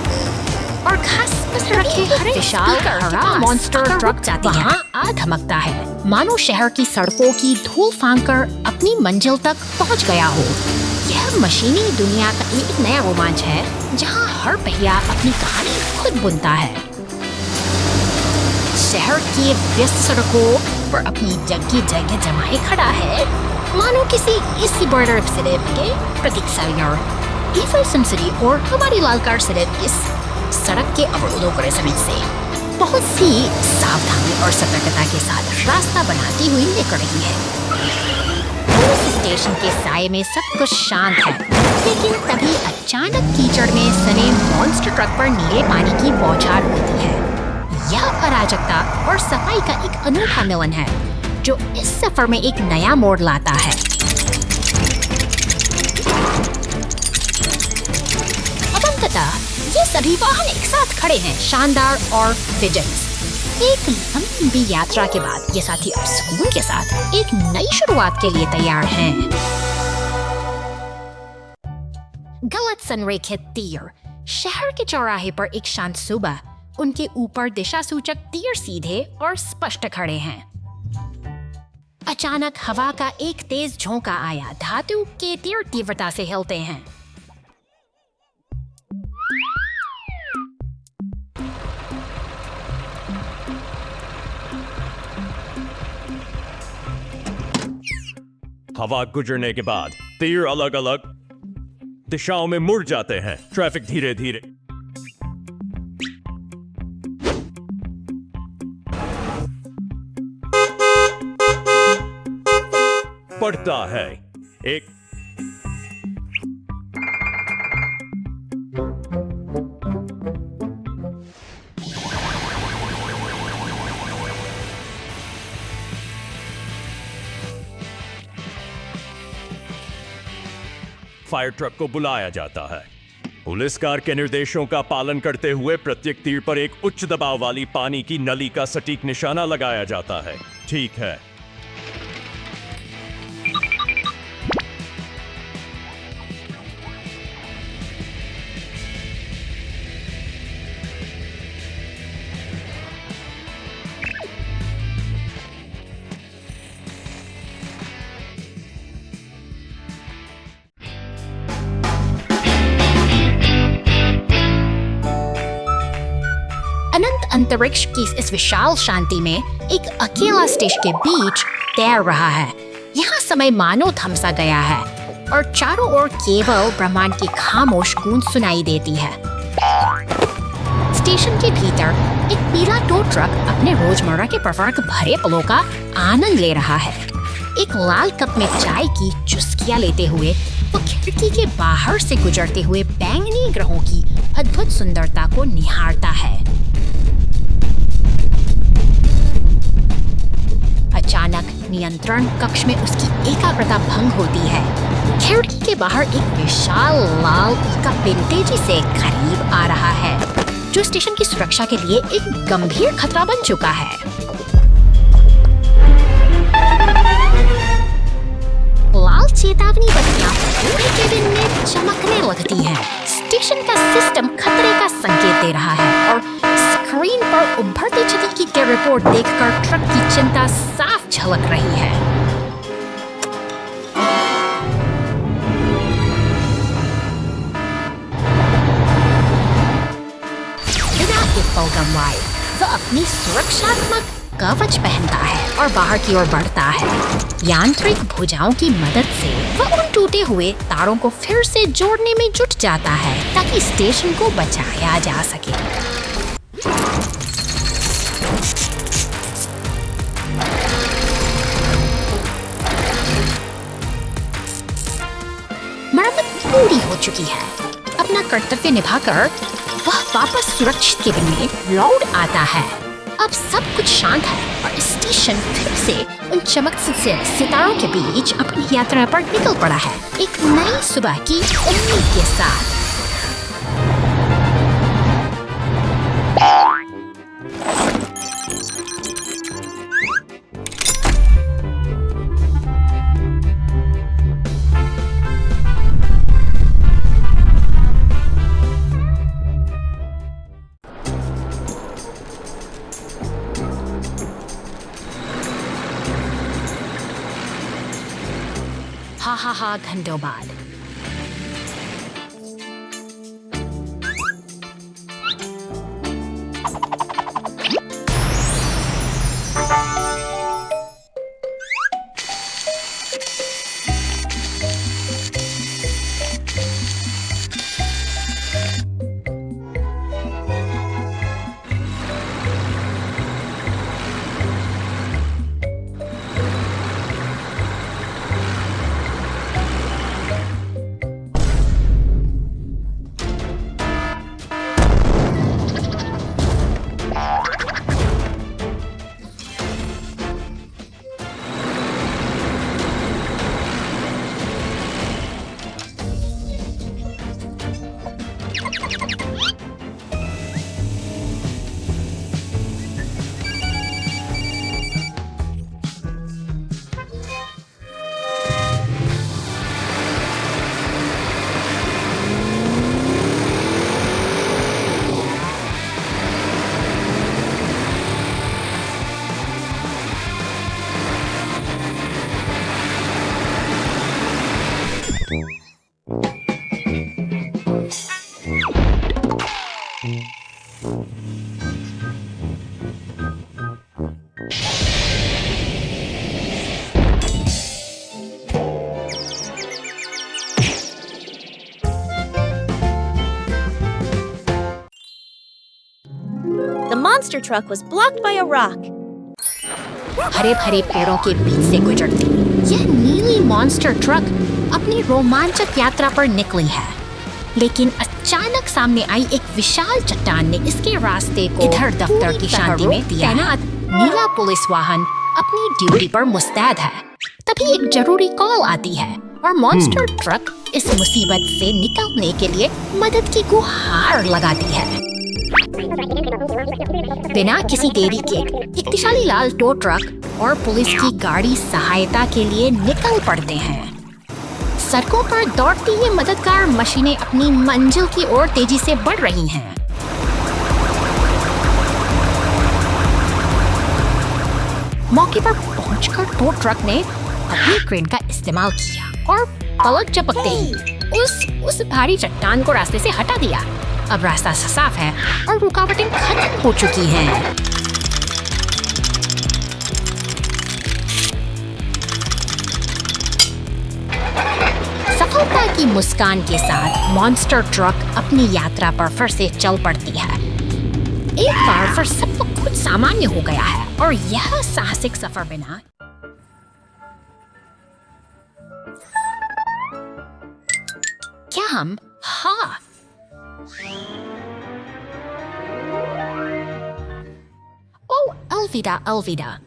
और घास पर रखे हरे विशाल हरा मॉन्स्टर ट्रक जाती है। वहाँ आ धमकता है, मानो शहर की सड़कों की धूल फांककर अपनी मंजिल तक पहुँच गया हो। यह मशीनी दुनिया का एक नया रोमांच है, जहाँ हर पहिया अपनी कहानी खुद बुनता है। शहर की व्यस्त सड़कों पर अपनी जगह जमाए खड़ा है, मानो किसी इसी बॉर्डर सिलेब के प्रतीक सैल्यूर ईफल सिटी और हमारी लाल कार सिलेब इस सड़क के अवरोधों को रेसमेंट से बहुत सी सावधानी और सतर्कता के साथ रास्ता बनाती हुई निकल रही है। पुलिस स्टेशन के साये में सब कुछ शांत है, लेकिन तभी अचानक कीचड़ में सने मॉन्स्टर ट्रक पर नीले पानी की बौछार होती है। यह अराजकता और सफाई का एक अनूठा मिलन है, जो इस सफर में एक नया मोड़ लाता है। अब अंततः ये सभी वाहन एक साथ खड़े हैं, शानदार और विजयी। एक लंबी यात्रा के बाद ये साथी अब सुकून के साथ एक नई शुरुआत के लिए तैयार हैं। गलत संरेखित तीर। शहर के चौराहे पर एक शांत सुबह, उनके ऊपर दिशा सूचक तीर सीधे और स्पष्ट खड़े हैं। अचानक हवा का एक तेज झोंका आया, धातु के तीर तीव्रता से हिलते हैं। हवा गुजरने के बाद तीर अलग अलग दिशाओं में मुड़ जाते हैं। ट्रैफिक धीरे धीरे पड़ता है। एक फायर ट्रक को बुलाया जाता है। पुलिस कार के निर्देशों का पालन करते हुए प्रत्येक तीर पर एक उच्च दबाव वाली पानी की नली का सटीक निशाना लगाया जाता है। ठीक है। अनंत अंतरिक्ष की इस विशाल शांति में एक अकेला स्टेशन के बीच तैर रहा है। यहाँ समय मानो थम सा गया है और चारों ओर केवल ब्रह्मांड की खामोश गूंज सुनाई देती है। स्टेशन के भीतर एक पीला टो ट्रक अपने रोजमर्रा के प्रवर्ग भरे पलों का आनंद ले रहा है। एक लाल कप में चाय की चुस्कियां लेते हुए वो खिड़की के बाहर से गुजरते हुए बैंगनी ग्रहों की अद्भुत सुंदरता को निहारता है। अचानक नियंत्रण कक्ष में उसकी एकाग्रता भंग होती है। खिड़की के बाहर एक विशाल लाल का तेजी से करीब आ रहा है, जो स्टेशन की सुरक्षा के लिए एक गंभीर खतरा बन चुका है। लाल चेतावनी बत्तियां पूरे केबिन में चमकने लगती हैं। स्टेशन का सिस्टम खतरे का संकेत दे रहा है और स्क्रीन पर उभरती छवि की रिपोर्ट देखकर ट्रक की चिंता साफ झलक रही है। बिना इफ़ वह अपनी सुरक्षात्मक कवच पहनता है और बाहर की ओर बढ़ता है। यांत्रिक भुजाओं की मदद से वह उन टूटे हुए तारों को फिर से जोड़ने में जुट जाता है ताकि स्टेशन को बचाया जा सके। मरम्मत पूरी हो चुकी है। अपना कर्तव्य निभाकर वह वापस सुरक्षित केबिन में लौट आता है। अब सब कुछ शांत है और स्टेशन फिर से उन चमकते से सितारों के बीच अपनी यात्रा पर निकल पड़ा है, एक नई सुबह की उम्मीद के साथ। हा घंटों बाद The monster truck was blocked by a rock. हरे भरे पेड़ों के बीच से गुजरती यह नीली मॉन्स्टर ट्रक अपनी रोमांचक यात्रा पर निकली है, लेकिन अचानक सामने आई एक विशाल चट्टान ने इसके रास्ते को इधर दफ्तर की शांति में दिया। तैनात नीला पुलिस वाहन अपनी ड्यूटी पर मुस्तैद है। तभी एक जरूरी कॉल आती है और मॉन्स्टर ट्रक इस मुसीबत से निकलने के लिए मदद की गुहार लगाती है। बिना किसी देरी के एक दिशाली लाल टो ट्रक और पुलिस की गाड़ी सहायता के लिए निकल पड़ते हैं। सड़कों पर दौड़ती ये मददगार मशीनें अपनी मंजिल की ओर तेजी से बढ़ रही हैं। मौके पर पहुंचकर टो ट्रक ने अपनी क्रेन का इस्तेमाल किया और पलक झपकते ही उस भारी चट्टान को रास्ते से हटा दिया। अब रास्ता साफ है और रुकावटें खत्म हो चुकी हैं। सफलता की मुस्कान के साथ मॉन्स्टर ट्रक अपनी यात्रा पर फिर से चल पड़ती है। एक बार फिर सब कुछ सामान्य हो गया है और यह साहसिक सफर बिना क्या हम Oh, Alvida, Alvida.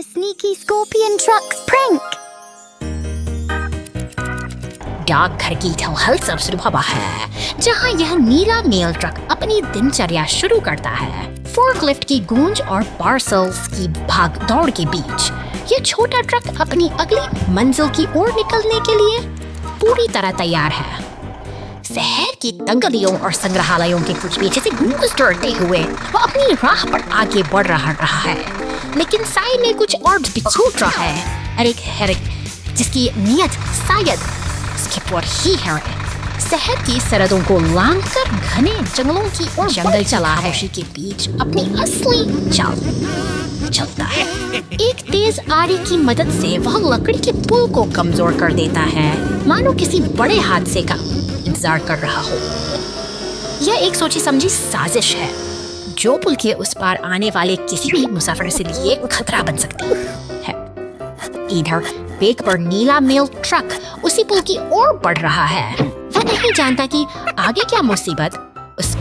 a sneaky scorpion truck's prank. डाकघर की हलचल सुबह है, जहां यह नीला मेल ट्रक अपनी दिनचर्या शुरू करता है। फोर्कलिफ्ट की गूंज और पार्सल्स की भाग दौड़ के बीच यह छोटा ट्रक अपनी अगली मंजिल की ओर निकलने के लिए पूरी तरह तैयार है। शहर की दंगलियों और संग्रहालयों के कुछ पीछे से गुजरते हुए वो अपनी राह पर आगे बढ़ रहा है, लेकिन साइड में कुछ और भी छूट रहा है। एरिक जिसकी नीयत शायद उसके पर ही है, शहर की सरहदों को लांघकर घने जंगलों की ओर जंगल चला है, के बीच अपनी असली चाल चलता है। एक तेज आरी की मदद से वह लकड़ी के पुल को कमजोर कर देता है, मानो किसी बड़े हादसे का इंतजार कर रहा हो। यह एक सोची समझी साजिश है जो पुल के उस पार आने वाले किसी भी मुसाफिर से लिए खतरा बन सकती है। इधर बेक पर नीला मेल ट्रक उसी पुल की ओर बढ़ रहा है। वह नहीं जानता कि आगे क्या मुसीबत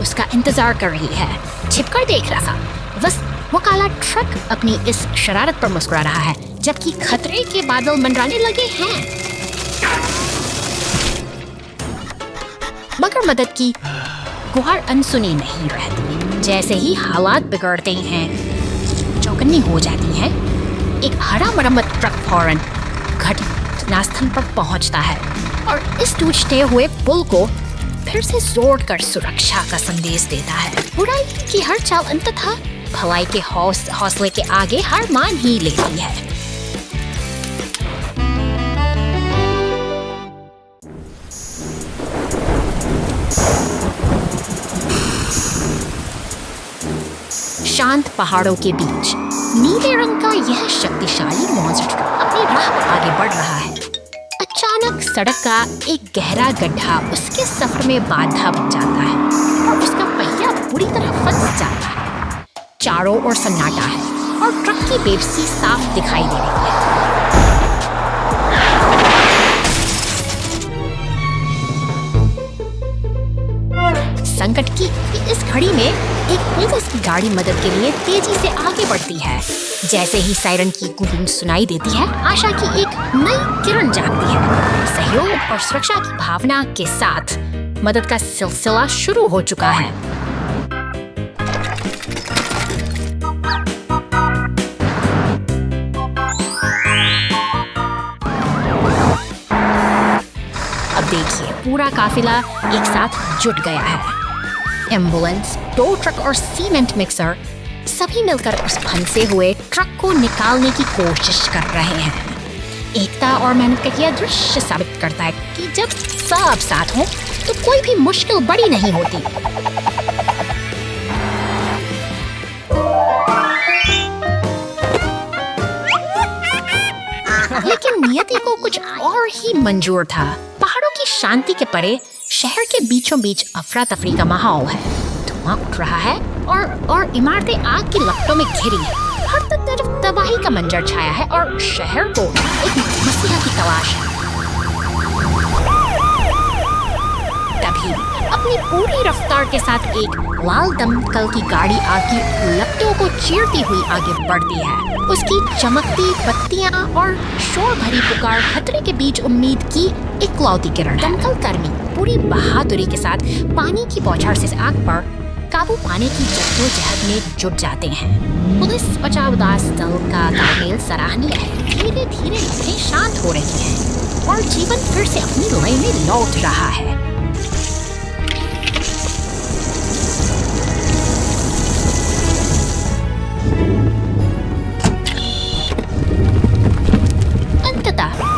उसका इंतजार कर रही है। छिपकर देख रहा था, बस वो काला ट्रक अपनी इस शरारत पर मुस्कुरा रहा है, जबकि खतरे के बादल मंडराने लगे हैं। मगर मदद की गुहार अनसुनी नहीं रहती। जैसे ही हालात बिगड़ते हैं, चौकन्नी हो जाती है। एक हरा मरम्मत ट्रक फौरन घटनास्थल पर पहुंचता है और इस टूटते हुए पुल को फिर से जोड़कर सुरक्षा का संदेश देता है। बुराई की हर चाल अंततः भलाई के हौसले के आगे हार मान ही लेती है। शांत पहाड़ों के बीच नीले रंग का यह शक्तिशाली मॉन्स्टर अपनी राह पर आगे बढ़ रहा है। अचानक सड़क का एक गहरा गड्ढा उसके सफर में बाधा बन जाता है और उसका पहिया बुरी तरह फंस जाता है। चारों ओर सन्नाटा है और ट्रक की बेबसी साफ दिखाई दे रही है। संकट की इस घड़ी में एक पुलिस की गाड़ी मदद के लिए तेजी से आगे बढ़ती है। जैसे ही सायरन की गूंज सुनाई देती है, आशा की एक नई किरण जागती है। सहयोग और सुरक्षा की भावना के साथ मदद का सिलसिला शुरू हो चुका है। अब देखिए, पूरा काफिला एक साथ जुट गया है। एम्बुलेंस, टो ट्रक और सीमेंट मिक्सर सभी मिलकर उस फंसे हुए ट्रक को निकालने की कोशिश कर रहे हैं। एकता और मेहनत का यह दृश्य साबित करता है कि जब सब साथ हों तो कोई भी मुश्किल बड़ी नहीं होती। लेकिन नियति को कुछ और ही मंजूर था। पहाड़ों की शांति के परे शहर के बीचों बीच अफरा तफरी का माहौल है। धुआं उठ रहा है और इमारतें आग की लपटों में घिरी है। हर तरफ तबाही का मंजर छाया है और शहर को एक मसीहा की तलाश है। तभी अपनी पूरी रफ्तार के साथ एक लाल दमकल की गाड़ी आग की लपटों को चीरती हुई आगे बढ़ती है। उसकी चमकती बत्तियां और शोर भरी पुकार खतरे के बीच उम्मीद की इकलौती किरण है। दमकल कर्मी पूरी बहादुरी के साथ पानी की बौछार से आग पर काबू पाने की जद्दोजहद में जुट जाते हैं। पुलिस बचाव दल का तालमेल सराहनीय है। धीरे धीरे लपटें शांत हो रही हैं और जीवन फिर से अपनी लय में लौट रहा है।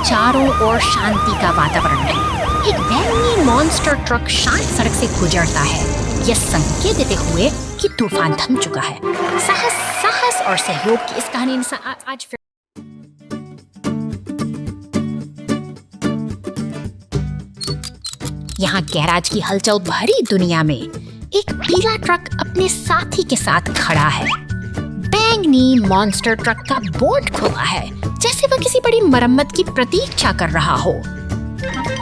चारों ओर शांति का वातावरण है। एक बैंगनी मॉन्स्टर ट्रक शांत सड़क से गुजरता है, यह संकेत देते हुए कि तूफान थम चुका है। साहस और सहयोग की इस कहानी ने आज फिर यहाँ गैराज की हलचल भरी दुनिया में एक पीला ट्रक अपने साथी के साथ खड़ा है। बैंगनी मॉन्स्टर ट्रक का बोर्ड खुला है, जैसे वह किसी बड़ी मरम्मत की प्रतीक्षा कर रहा हो।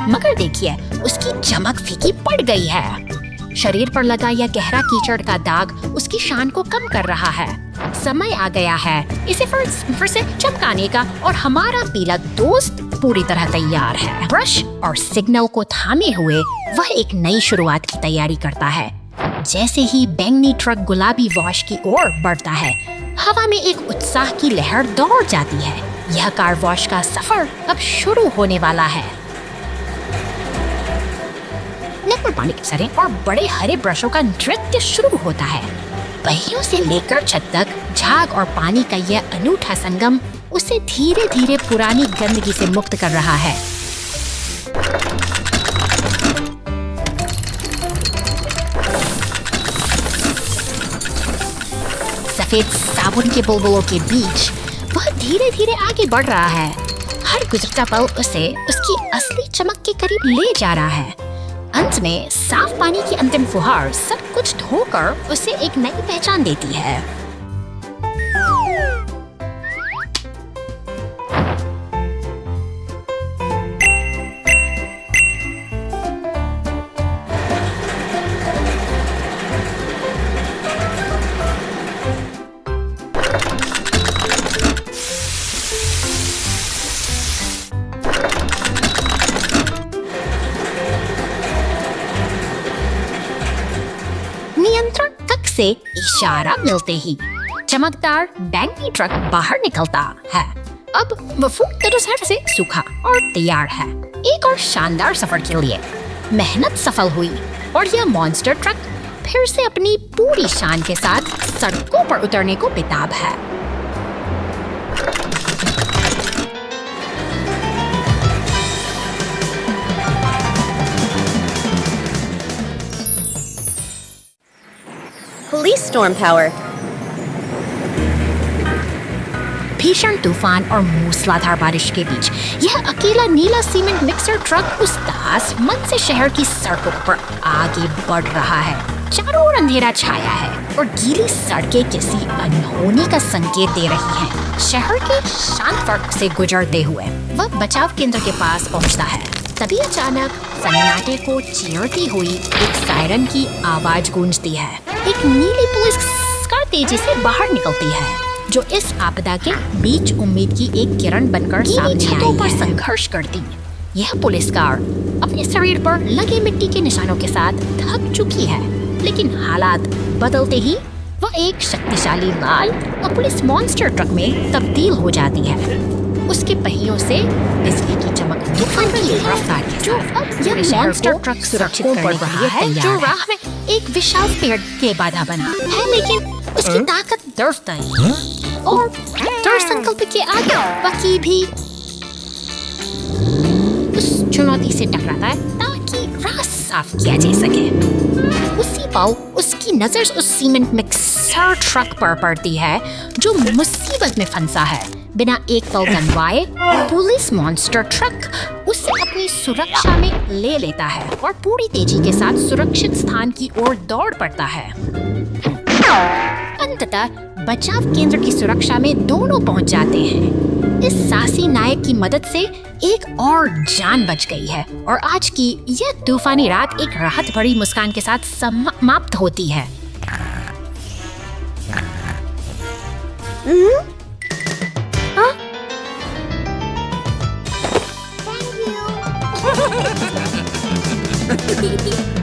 मगर देखिए, उसकी चमक फीकी पड़ गई है। शरीर पर लगा यह गहरा कीचड़ का दाग उसकी शान को कम कर रहा है। समय आ गया है इसे फिर से चमकाने का और हमारा पीला दोस्त पूरी तरह तैयार है। ब्रश और सिग्नल को थामे हुए वह एक नई शुरुआत की तैयारी करता है। जैसे ही बैंगनी ट्रक गुलाबी वॉश की ओर बढ़ता है, हवा में एक उत्साह की लहर दौड़ जाती है। यह कार वॉश का सफर अब शुरू होने वाला है। नेक में पानी के सरे और बड़े हरे ब्रशों का नृत्य शुरू होता है। पहियों से लेकर छत तक झाग और पानी का यह अनूठा संगम उसे धीरे धीरे पुरानी गंदगी से मुक्त कर रहा है। सफेद साबुन के बुलबुलों के बीच वह धीरे धीरे आगे बढ़ रहा है। हर गुजरता पल उसे उसकी असली चमक के करीब ले जा रहा है। अंत में साफ पानी की अंतिम फुहार सब कुछ धोकर उसे एक नई पहचान देती है। नियंत्रण कक्ष से इशारा मिलते ही चमकदार बैंगनी ट्रक बाहर निकलता है। अब वफूक तरह से सूखा और तैयार है एक और शानदार सफर के लिए। मेहनत सफल हुई और यह मॉन्स्टर ट्रक फिर से अपनी पूरी शान के साथ सड़कों पर उतरने को बेताब है। Police storm power. भीषण तूफान और मूसलाधार बारिश के बीच यह अकेला नीला सीमेंट मिक्सर ट्रक उस दास मन से शहर की सड़कों पर आगे बढ़ रहा है। चारों ओर अंधेरा छाया है और गीली सड़कें किसी अनहोनी का संकेत दे रही हैं। शहर के शांत सड़क से गुजरते हुए वह बचाव केंद्र के पास पहुंचता है। तभी अचानक सन्नाटे को चीरती हुई एक सायरन की आवाज गूंजती है। एक नीली पुलिस कार तेजी से बाहर निकलती है, जो इस आपदा के बीच उम्मीद की एक किरण बनकर सामने आई पर संघर्ष करती। यह पुलिस कार अपने शरीर पर लगे मिट्टी के निशानों के साथ थक चुकी है, लेकिन हालात बदलते ही वह एक शक्तिशाली लाल और पुलिस मॉन्स्टर ट्रक में तब्दील हो जाती है। उसके पहियों से बिजली की चमक तूफान की रफ्तार के साथ यह मॉन्स्टर ट्रक सुरक्षित करने के लिए तैयार जो राह में एक विशाल पेड़ के बाधा बना है, लेकिन उसकी ताकत दर्द और दृढ़ संकल्प के आगे बाकी भी उस चुनौती से टकराता है ताकि राह साफ किया जा सके। उसी पल उसकी नजर उस सीमेंट मिक्सर ट्रक पर पड़ती है जो मुसीबत में फंसा है। बिना एक पल गंवाए पुलिस मॉन्स्टर ट्रक उसे अपनी सुरक्षा में ले लेता है और पूरी तेजी के साथ सुरक्षित स्थान की ओर दौड़ पड़ता है। अंततः बचाव केंद्र की सुरक्षा में दोनों पहुंच जाते हैं। इस साहसी नायक की मदद से एक और जान बच गई है और आज की यह तूफानी रात एक राहत भरी मुस्कान के साथ समाप्त होती है। Thank you.